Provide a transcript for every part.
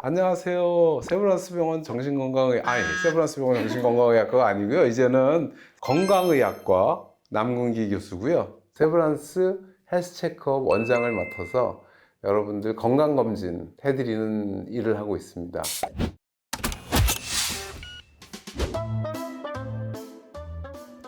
안녕하세요. 세브란스병원 정신건강의 세브란스병원 정신건강의학과가 아니고요. 이제는 건강의학과 남궁기 교수고요. 세브란스 헬스 체크업 원장을 맡아서 여러분들 건강검진 해드리는 일을 하고 있습니다.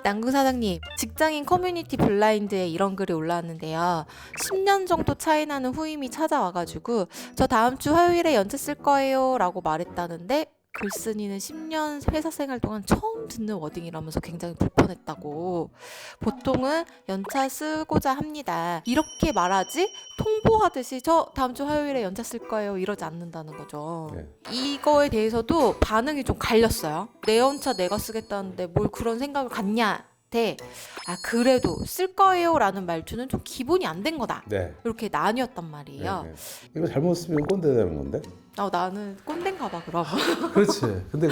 남궁 사장님, 직장인 커뮤니티 블라인드에 이런 글이 올라왔는데요. 10년 정도 차이 나는 후임이 찾아와가지고 저 다음 주 화요일에 연차 쓸 거예요 라고 말했다는데 글쓴이는 10년 회사 생활 동안 처음 듣는 워딩이라면서 굉장히 불편했다고. 보통은 연차 쓰고자 합니다, 이렇게 말하지 통보하듯이 저 다음 주 화요일에 연차 쓸 거예요 이러지 않는다는 거죠. 네. 이거에 대해서도 반응이 좀 갈렸어요. 내 연차 내가 쓰겠다는데 뭘 그런 생각을 갖냐 대 그래도 쓸 거예요 라는 말투는 좀 기본이 안 된 거다, 네. 이렇게 나뉘었단 말이에요. 네. 이거 잘못 쓰면 꼰대 되는 건데? 나는 꼰대인가 봐 그럼. 그렇지. 근데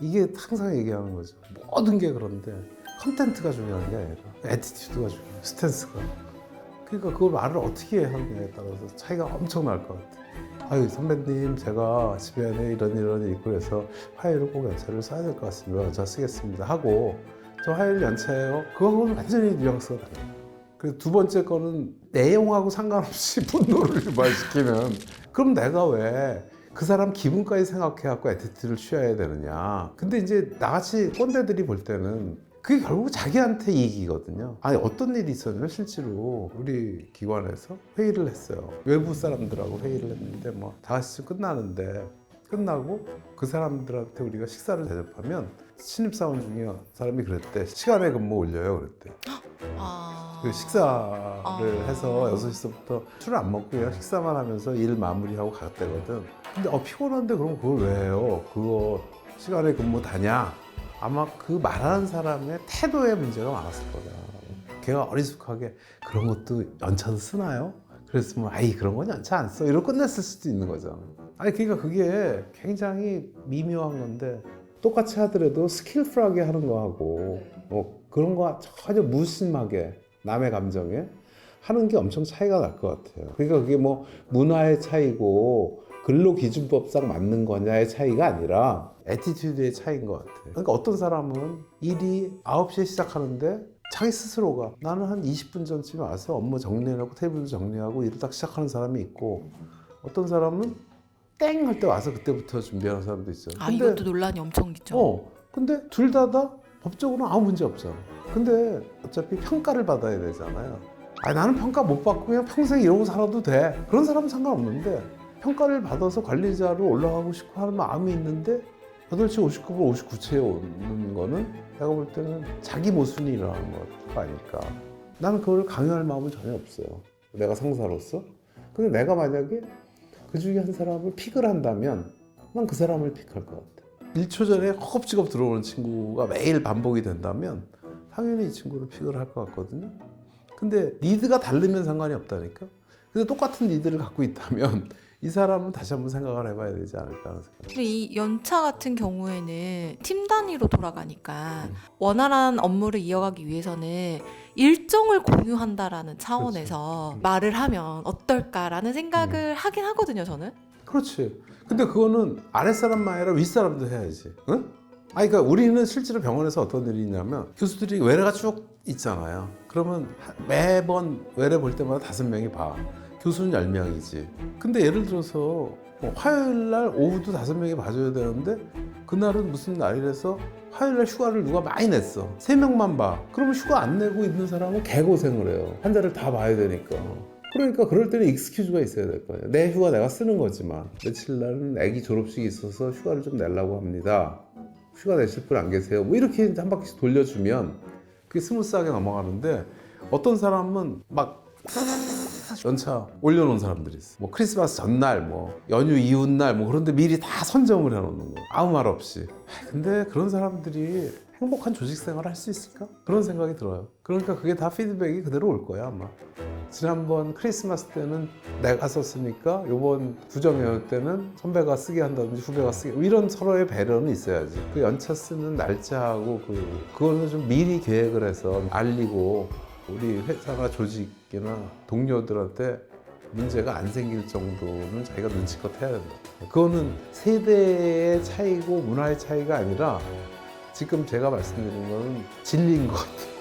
이게 항상 얘기하는 거죠. 모든 게 그런데 컨텐츠가 중요한 게 아니라 애티튜드가 중요해요. 스탠스가. 그러니까 그걸 말을 어떻게 하느냐에 따라서 차이가 엄청 날 것 같아요. 아유 선배님, 제가 집에 안에 이런 일이 있고 그래서 화요일에 꼭 연차를 써야 될 것 같습니다. 연차 쓰겠습니다 하고 저 화요일 연차예요. 그거는 완전히 뉘앙스가 달라요. 그리고 두 번째 거는 내용하고 상관없이 분노를 유발시키는, 그럼 내가 왜 그 사람 기분까지 생각해갖고 애티튜드를 취해야 되느냐. 근데 이제 나같이 꼰대들이 볼 때는 그게 결국 자기한테 이익이거든요. 아니 어떤 일이 있었냐면 실제로 우리 기관에서 회의를 했어요. 외부 사람들하고 회의를 했는데 뭐 다 같이 끝나는데, 끝나고 그 사람들한테 우리가 식사를 대접하면 신입사원 중에 사람이 그랬대. 시간에 근무 올려요 그랬대. 그 식사를 해서 6시부터 술을 안 먹고 그냥 식사만 하면서 일 마무리하고 갔대거든. 근데 피곤한데 그럼 그걸 왜 해요? 그거 시간에 근무 다냐? 아마 그 말하는 사람의 태도에 문제가 많았을 거다. 걔가 어리숙하게 그런 것도 연차도 쓰나요? 그랬으면 그런 건 연차 안 써. 이러고 끝냈을 수도 있는 거잖아. 그러니까 그게 굉장히 미묘한 건데 똑같이 하더라도 스킬풀하게 하는 거하고 뭐 그런 거 전혀 무심하게 남의 감정에 하는 게 엄청 차이가 날 것 같아요. 그러니까 그게 뭐 문화의 차이고 근로기준법상 맞는 거냐의 차이가 아니라 애티튜드의 차이인 것 같아요. 그러니까 어떤 사람은 일이 9시에 시작하는데 자기 스스로가 나는 한 20분 전쯤에 와서 업무 정리해놓고 테이블도 정리하고 일을 딱 시작하는 사람이 있고, 어떤 사람은 땡 할 때 와서 그때부터 준비하는 사람도 있어요. 근데 이것도 논란이 엄청 있죠. 근데 둘 다 법적으로는 아무 문제 없잖아. 근데 어차피 평가를 받아야 되잖아요. 나는 평가 못 받고 그냥 평생 이러고 살아도 돼. 그런 사람은 상관없는데 평가를 받아서 관리자로 올라가고 싶어 하는 마음이 있는데 8시 59분 59초에 오는 거는 내가 볼 때는 자기 모순이 일어나는 거 아닐까. 나는 그걸 강요할 마음은 전혀 없어요. 내가 상사로서. 근데 내가 만약에 그 중에 한 사람을 픽을 한다면 난 그 사람을 픽할 것 같아. 1초 전에 허겁지겁 들어오는 친구가 매일 반복이 된다면 당연히 이 친구를 픽을 할 것 같거든요. 근데 니드가 다르면 상관이 없다니까. 근데 똑같은 니드를 갖고 있다면 이 사람은 다시 한번 생각을 해봐야 되지 않을까 하는 생각. 근데 이 연차 같은 경우에는 팀 단위로 돌아가니까 원활한 업무를 이어가기 위해서는 일정을 공유한다라는 차원에서 말을 하면 어떨까라는 생각을 하긴 하거든요, 저는. 그렇지. 근데 그거는 아랫사람만 아니라 윗사람도 해야지. 응? 그러니까 우리는 실제로 병원에서 어떤 일이 있냐면 교수들이 외래가 쭉 있잖아요. 그러면 매번 외래 볼 때마다 5명이 봐. 교수는 10명이지. 근데 예를 들어서 화요일 날 오후도 5명이 봐줘야 되는데 그날은 무슨 날이라서 화요일 날 휴가를 누가 많이 냈어. 3명만 봐. 그러면 휴가 안 내고 있는 사람은 개고생을 해요. 환자를 다 봐야 되니까. 그러니까 그럴 때는 익스큐즈가 있어야 될 거예요. 내 휴가 내가 쓰는 거지만 며칠 날은 애기 졸업식이 있어서 휴가를 좀 내려고 합니다. 휴가 내실 분 안 계세요? 뭐 이렇게 한 바퀴씩 돌려주면 그게 스무스하게 넘어가는데, 어떤 사람은 막 연차 올려놓은 사람들이 있어. 뭐 크리스마스 전날, 뭐 연휴 이웃날, 뭐 그런데 미리 다 선점을 해놓는 거. 아무 말 없이. 근데 그런 사람들이 행복한 조직 생활을 할 수 있을까? 그런 생각이 들어요. 그러니까 그게 다 피드백이 그대로 올 거야 아마. 지난번 크리스마스 때는 내가 썼으니까 이번 구정연휴 때는 선배가 쓰게 한다든지 후배가 쓰게, 이런 서로의 배려는 있어야지. 그 연차 쓰는 날짜하고 그거는 좀 미리 계획을 해서 알리고 우리 회사나 조직이나 동료들한테 문제가 안 생길 정도는 자기가 눈치껏 해야 된다. 그거는 세대의 차이고 문화의 차이가 아니라 지금 제가 말씀드린 거는 진리인 것 같아요.